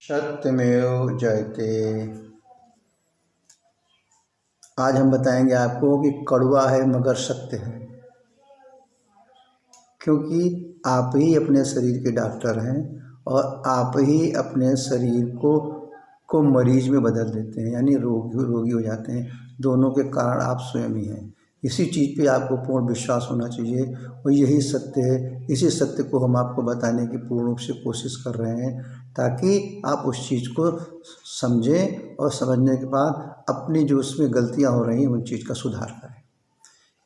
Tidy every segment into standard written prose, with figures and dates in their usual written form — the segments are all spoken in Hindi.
सत्यमेव जयते। आज हम बताएंगे आपको कि कड़वा है मगर सत्य है, क्योंकि आप ही अपने शरीर के डॉक्टर हैं और आप ही अपने शरीर को मरीज में बदल देते हैं, यानी रोगी हो जाते हैं। दोनों के कारण आप स्वयं ही हैं। इसी चीज़ पे आपको पूर्ण विश्वास होना चाहिए और यही सत्य है। इसी सत्य को हम आपको बताने की पूर्ण रूप से कोशिश कर रहे हैं, ताकि आप उस चीज़ को समझें और समझने के बाद अपनी जो उसमें गलतियां हो रही हैं उन चीज़ का सुधार करें।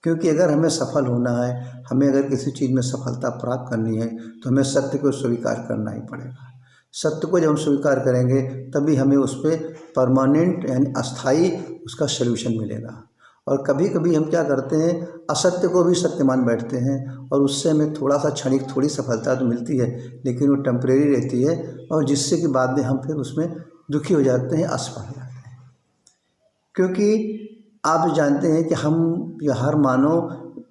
क्योंकि अगर हमें सफल होना है, हमें अगर किसी चीज़ में सफलता प्राप्त करनी है, तो हमें सत्य को स्वीकार करना ही पड़ेगा। सत्य को जब हम स्वीकार करेंगे तभी हमें उस पर परमानेंट यानी अस्थाई उसका सल्यूशन मिलेगा। और कभी कभी हम क्या करते हैं, असत्य को भी सत्य मान बैठते हैं और उससे हमें थोड़ा सा क्षणिक थोड़ी सफलता तो मिलती है, लेकिन वो टेम्परेरी रहती है और जिससे कि बाद में हम फिर उसमें दुखी हो जाते हैं, असफल हो जाते हैं। क्योंकि आप जानते हैं कि हर मानव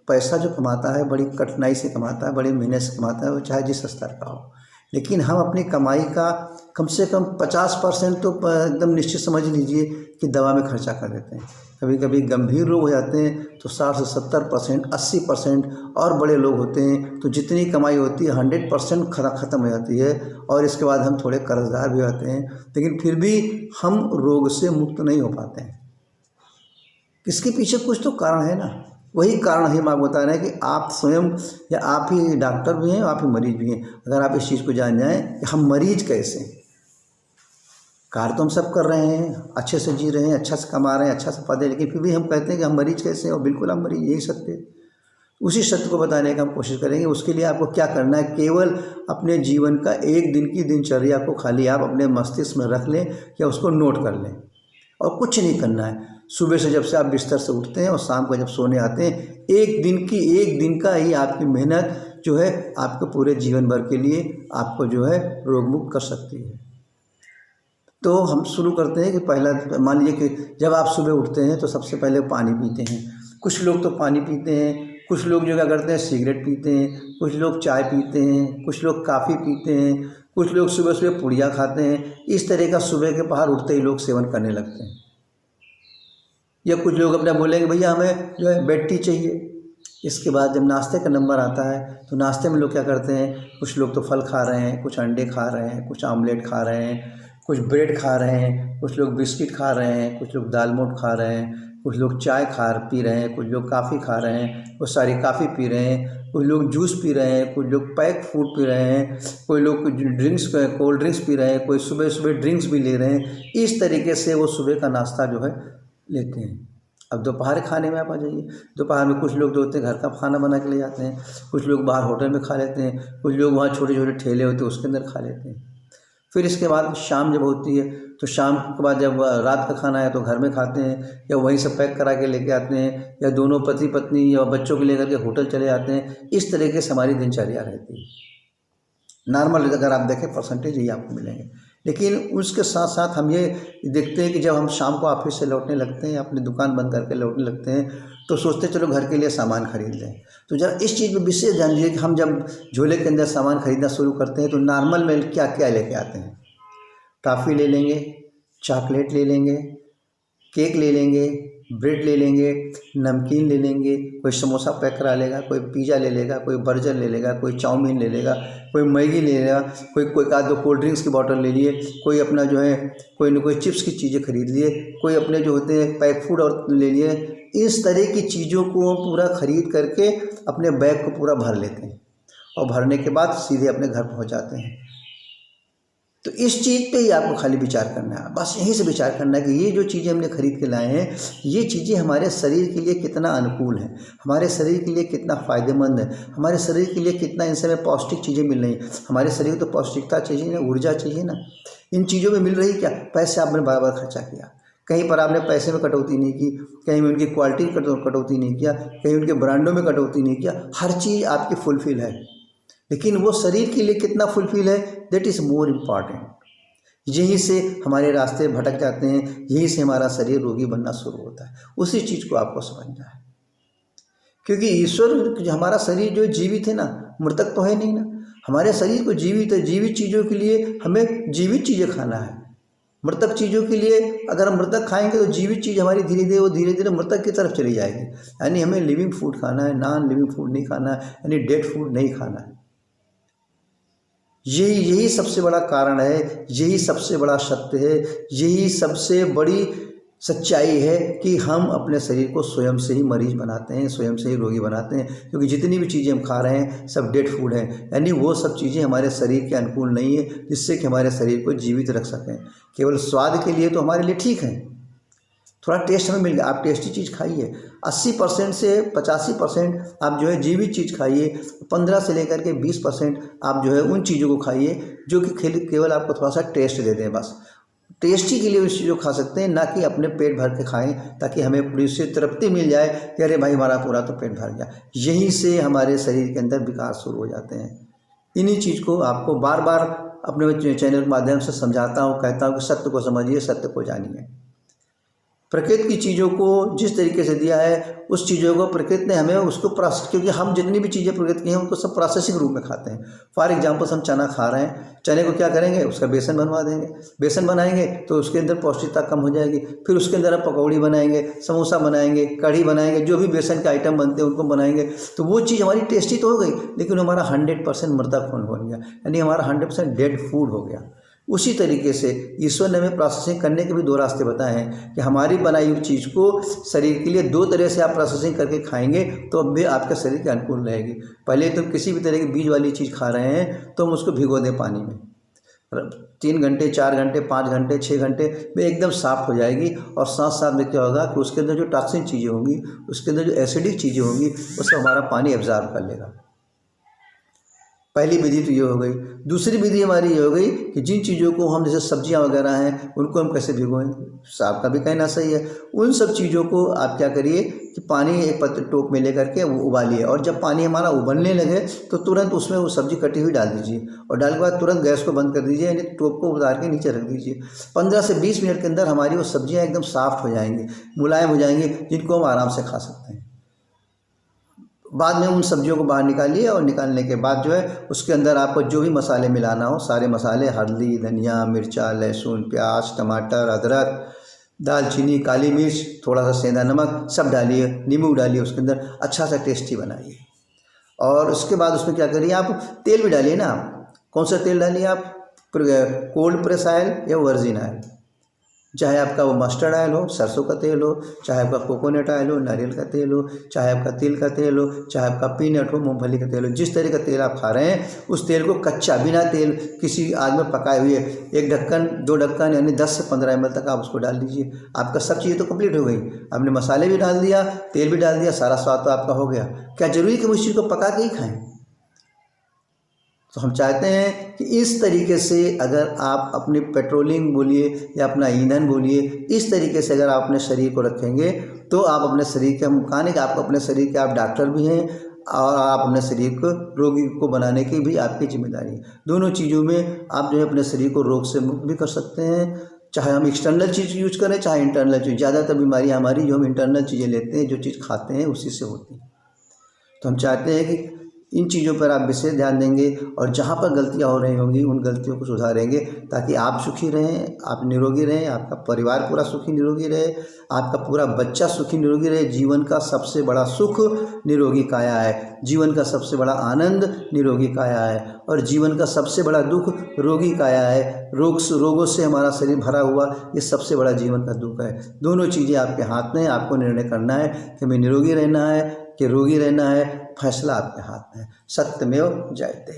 पैसा जो कमाता है बड़ी कठिनाई से कमाता है, बड़ी मेहनत से कमाता है, वो चाहे जिस स्तर का हो, लेकिन हम अपनी कमाई का कम से कम 50% तो एकदम निश्चित समझ लीजिए कि दवा में खर्चा कर देते हैं। कभी कभी गंभीर रोग हो जाते हैं तो 60 से 70%, 80% और बड़े लोग होते हैं तो जितनी कमाई होती है 100% ख़त्म हो जाती है और इसके बाद हम थोड़े कर्जदार भी होते हैं, लेकिन फिर भी हम रोग से मुक्त नहीं हो पाते हैं। इसके पीछे कुछ तो कारण है ना। वही कारण ही हम आपको बता रहे हैं कि आप स्वयं या आप ही डॉक्टर भी हैं, आप ही मरीज भी हैं। अगर आप इस चीज़ को जान जाएं कि हम मरीज कैसे हैं। कार्य तो हम सब कर रहे हैं, अच्छे से जी रहे हैं, अच्छा से कमा रहे हैं, अच्छा से पद है, लेकिन फिर भी हम कहते हैं कि हम मरीज कैसे हैं। और बिल्कुल हम मरीज, यही सत्य है। उसी सत्य को बताने का हम कोशिश करेंगे। उसके लिए आपको क्या करना है, केवल अपने जीवन का एक दिन की दिनचर्या को खाली आप अपने मस्तिष्क में रख लें या उसको नोट कर लें और कुछ नहीं करना है। सुबह से जब से आप बिस्तर से उठते हैं और शाम को जब सोने आते हैं, एक दिन का ही आपकी मेहनत जो है आपके पूरे जीवन भर के लिए आपको जो है रोग मुक्त कर सकती है। तो हम शुरू करते हैं कि पहला मान लीजिए कि जब आप सुबह उठते हैं तो सबसे पहले पानी पीते हैं। कुछ लोग तो पानी पीते हैं, कुछ लोग जो क्या करते हैं सिगरेट पीते हैं, कुछ लोग चाय पीते हैं, कुछ लोग काफ़ी पीते हैं, कुछ लोग सुबह सुबह पुड़िया खाते हैं। इस तरह का सुबह के बाहर उठते ही लोग सेवन करने लगते हैं। या कुछ लोग अपना बोलेंगे भैया हमें जो है बेड टी चाहिए। इसके बाद जब नाश्ते का नंबर आता है तो नाश्ते में लोग क्या करते हैं, कुछ लोग तो फल खा रहे हैं, कुछ अंडे खा रहे हैं, कुछ आमलेट खा रहे हैं, कुछ ब्रेड खा रहे हैं, कुछ लोग बिस्किट खा रहे हैं, कुछ लोग दाल मोठ खा रहे हैं, कुछ लोग चाय पी रहे हैं, कुछ लोग काफ़ी खा रहे हैं, कुछ सारी काफ़ी पी रहे हैं, कुछ लोग जूस पी रहे हैं, कुछ लोग पैक फूड पी रहे हैं, कोई लोग ड्रिंक्स कोल्ड ड्रिंक्स पी रहे हैं, कोई सुबह सुबह ड्रिंक्स भी ले रहे हैं। इस तरीके से वो सुबह का नाश्ता जो है लेते हैं। अब दोपहर खाने में आप आ जाइए। दोपहर में कुछ लोग जो होते हैं घर का खाना बना के ले जाते हैं, कुछ लोग बाहर होटल में खा लेते हैं, कुछ लोग वहाँ छोटे छोटे ठेले होते हैं उसके अंदर खा लेते हैं। फिर इसके बाद शाम जब होती है तो शाम के बाद जब रात का खाना है तो घर में खाते हैं या वहीं से पैक करा के लेके आते हैं, या दोनों पति पत्नी या बच्चों को लेकर के होटल चले जाते हैं। इस तरीके से हमारी दिनचर्या रहती है। नॉर्मल अगर आप देखें परसेंटेज ही आपको मिलेंगे। लेकिन उसके साथ साथ हम ये देखते हैं कि जब हम शाम को ऑफिस से लौटने लगते हैं, अपनी दुकान बंद करके लौटने लगते हैं, तो सोचते चलो घर के लिए सामान खरीद लें। तो जब इस चीज़ में विशेष जान लीजिए कि हम जब झोले के अंदर सामान खरीदना शुरू करते हैं तो नॉर्मल में क्या क्या लेके आते हैं। टॉफ़ी ले लेंगे, चॉकलेट ले लेंगे, केक ले लेंगे, ब्रेड ले लेंगे, नमकीन ले लेंगे, कोई समोसा पैक करा लेगा, कोई पिज़्ज़ा ले लेगा, कोई बर्गर ले लेगा, कोई चाउमीन ले लेगा, कोई मैगी ले लेगा, कोई आध दो कोल्ड ड्रिंक्स की बॉटल ले लिए, कोई अपना जो है कोई न कोई चिप्स की चीज़ें खरीद लिए, कोई अपने जो होते हैं पैक फूड और ले लिए। इस तरह की चीज़ों को पूरा खरीद करके अपने बैग को पूरा भर लेते हैं और भरने के बाद सीधे अपने घर पहुँच जाते हैं। तो इस चीज़ पे ही आपको खाली विचार करना है, बस यहीं से विचार करना है कि ये जो चीज़ें हमने खरीद के लाए हैं, ये चीज़ें हमारे शरीर के लिए कितना अनुकूल है, हमारे शरीर के लिए कितना फ़ायदेमंद है, हमारे शरीर के लिए कितना इनसे हमें पौष्टिक चीज़ें मिल रही हैं। हमारे शरीर को तो पौष्टिकता चाहिए ना, ऊर्जा चाहिए ना। इन चीज़ों में मिल रही क्या, पैसे आपने बार खर्चा किया, कहीं पर आपने पैसे में कटौती नहीं की, कहीं में उनकी क्वालिटी कटौती नहीं किया, कहीं उनके ब्रांडों में कटौती नहीं किया। हर चीज़ आपकी फुलफिल है, लेकिन वो शरीर के लिए कितना फुलफिल है, दैट इज़ मोर इम्पॉर्टेंट। यहीं से हमारे रास्ते भटक जाते हैं, यहीं से हमारा शरीर रोगी बनना शुरू होता है। उसी चीज़ को आपको समझना है, क्योंकि ईश्वर हमारा शरीर जो जीवित है ना, मृतक तो है नहीं ना। हमारे शरीर को जीवित चीज़ों के लिए हमें जीवित चीज़ें खाना है। मृतक चीज़ों के लिए अगर हम मृतक खाएंगे तो जीवित चीज़ हमारी धीरे धीरे मृतक की तरफ चली जाएगी। यानी हमें लिविंग फूड खाना है, नॉन लिविंग फूड नहीं खाना है, यानी डेड फूड नहीं खाना है। यही सबसे बड़ा कारण है, यही सबसे बड़ा सत्य है, यही सबसे बड़ी सच्चाई है कि हम अपने शरीर को स्वयं से ही मरीज बनाते हैं, स्वयं से ही रोगी बनाते हैं। क्योंकि जितनी भी चीज़ें हम खा रहे हैं सब डेड फूड हैं, यानी वो सब चीज़ें हमारे शरीर के अनुकूल नहीं है जिससे कि हमारे शरीर को जीवित रख सकें। केवल स्वाद के लिए तो हमारे लिए ठीक है, थोड़ा टेस्ट हमें मिल गया। आप टेस्टी चीज़ खाइए, 80% से 85% आप जो है जीवित चीज़ खाइए, 15 से लेकर के 20% आप जो है उन चीज़ों को खाइए जो कि केवल आपको थोड़ा सा टेस्ट दे दें। बस टेस्टी के लिए उस चीज़ को खा सकते हैं, ना कि अपने पेट भर के खाएं ताकि हमें पूरी से तृप्ति मिल जाए कि अरे भाई हमारा पूरा तो पेट भर गया। यहीं से हमारे शरीर के अंदर विकार शुरू हो जाते हैं। इन्हीं चीज़ को आपको बार बार अपने चैनल के माध्यम से समझाता हूँ, कहता हूँ कि सत्य को समझिए, सत्य को जानिए। प्रकृति की चीज़ों को जिस तरीके से दिया है उस चीज़ों को प्रकृति ने हमें उसको प्रोसेस, क्योंकि हम जितनी भी चीज़ें प्रकृति की हैं उनको सब प्रोसेसिंग रूप में खाते हैं। फॉर एग्जांपल हम चना खा रहे हैं, चने को क्या करेंगे, उसका बेसन बनवा देंगे, बेसन बनाएंगे तो उसके अंदर पौष्टिकता कम हो जाएगी। फिर उसके अंदर हम पकौड़ी बनाएंगे, समोसा बनाएंगे, कढ़ी बनाएंगे, जो भी बेसन के आइटम बनते हैं उनको बनाएंगे, तो वो चीज़ हमारी टेस्टी तो हो गई, लेकिन हमारा 100% मृतक खून हो गया, यानी हमारा 100% डेड फूड हो गया। उसी तरीके से ईश्वर ने हमें प्रोसेसिंग करने के भी 2 रास्ते बताए हैं कि हमारी बनाई हुई चीज़ को शरीर के लिए 2 तरह से आप प्रोसेसिंग करके खाएंगे तो अब भी आपके शरीर के अनुकूल रहेगी। पहले तो किसी भी तरह की बीज वाली चीज़ खा रहे हैं तो हम उसको भिगो दें पानी में, 3 घंटे 4 घंटे 5 घंटे 6 घंटे में एकदम साफ़ हो जाएगी। और साथ साथ में क्या होगा कि उसके अंदर जो टॉक्सिन चीज़ें होंगी, उसके अंदर जो एसिडिक चीज़ें होंगी, उससे हमारा पानी एब्जॉर्ब कर लेगा। पहली विधि तो ये हो गई। दूसरी विधि हमारी ये हो गई कि जिन चीज़ों को हम जैसे सब्जियां वगैरह हैं उनको हम कैसे भिगोएं, आपका भी कहना सही है। उन सब चीज़ों को आप क्या करिए कि पानी एक टोप में लेकर के वो उबालिए, और जब पानी हमारा उबलने लगे तो तुरंत उसमें वो सब्जी कटी हुई डाल दीजिए, और डालने के बाद तुरंत गैस को बंद कर दीजिए, यानी टोप को उतार के नीचे रख दीजिए। 15 से 20 मिनट के अंदर हमारी वो सब्जियाँ एकदम सॉफ्ट हो जाएंगी, मुलायम हो जाएंगी, जिनको हम आराम से खा सकते हैं। बाद में उन सब्जियों को बाहर निकालिए, और निकालने के बाद जो है उसके अंदर आपको जो भी मसाले मिलाना हो सारे मसाले, हल्दी, धनिया, मिर्चा, लहसुन, प्याज, टमाटर, अदरक, दालचीनी, काली मिर्च, थोड़ा सा सेंधा नमक सब डालिए, नींबू डालिए, उसके अंदर अच्छा सा टेस्टी बनाइए। और उसके बाद उसमें क्या करिए, आप तेल भी डालिए ना। कौन सा तेल डालिए आप, कोल्ड प्रेस ऑयल या वर्जिन ऑयल, चाहे आपका वो मस्टर्ड ऑयल हो, सरसों का तेल हो, चाहे आपका कोकोनट ऑयल हो, नारियल का तेल हो, चाहे आपका तिल का तेल हो, चाहे आपका पीनट हो, मूंगफली का तेल हो, जिस तरह का तेल आप खा रहे हैं उस तेल को कच्चा बिना तेल किसी आग में पकाए हुए 1 ढक्कन 2 ढक्कन यानी 10 से 15 ml तक आप उसको डाल दीजिए। आपका सब चीज़ें तो कंप्लीट हो गई, आपने मसाले भी डाल दिया, तेल भी डाल दिया, सारा स्वाद तो आपका हो गया। क्या जरूरी कि उस चीज़ को पका के ही खाएँ? तो हम चाहते हैं कि इस तरीके से अगर आप अपनी पेट्रोलिंग बोलिए या अपना ईंधन बोलिए, इस तरीके से अगर आप अपने शरीर को रखेंगे तो आप अपने शरीर के, हम कहानी कि आपको अपने शरीर के आप डॉक्टर भी हैं और आप अपने शरीर को रोगी को बनाने की भी आपकी जिम्मेदारी है। दोनों चीज़ों में आप जो है अपने शरीर को रोग से मुक्त भी कर सकते हैं, चाहे हम एक्सटर्नल चीज़ यूज करें चाहे इंटरनल चीज़। ज़्यादातर बीमारियाँ हमारी जो हम इंटरनल चीज़ें लेते हैं, जो चीज़ खाते हैं उसी से होती हैं। तो हम चाहते हैं कि इन चीज़ों पर आप विशेष ध्यान देंगे और जहाँ पर गलतियाँ हो रही होंगी उन गलतियों को सुधारेंगे, ताकि आप सुखी रहें, आप निरोगी रहें, आपका परिवार पूरा सुखी निरोगी रहे, आपका पूरा बच्चा सुखी निरोगी रहे। जीवन का सबसे बड़ा सुख निरोगी काया है, जीवन का सबसे बड़ा आनंद निरोगी काया है, और जीवन का सबसे बड़ा दुख रोगी काया है। रोगों से हमारा शरीर भरा हुआ ये सबसे बड़ा जीवन का दुख है। दोनों चीज़ें आपके हाथ में है, आपको निर्णय करना है कि हमें निरोगी रहना है कि रोगी रहना है। फैसला आपके हाथ में है। सत्यमेव जयते।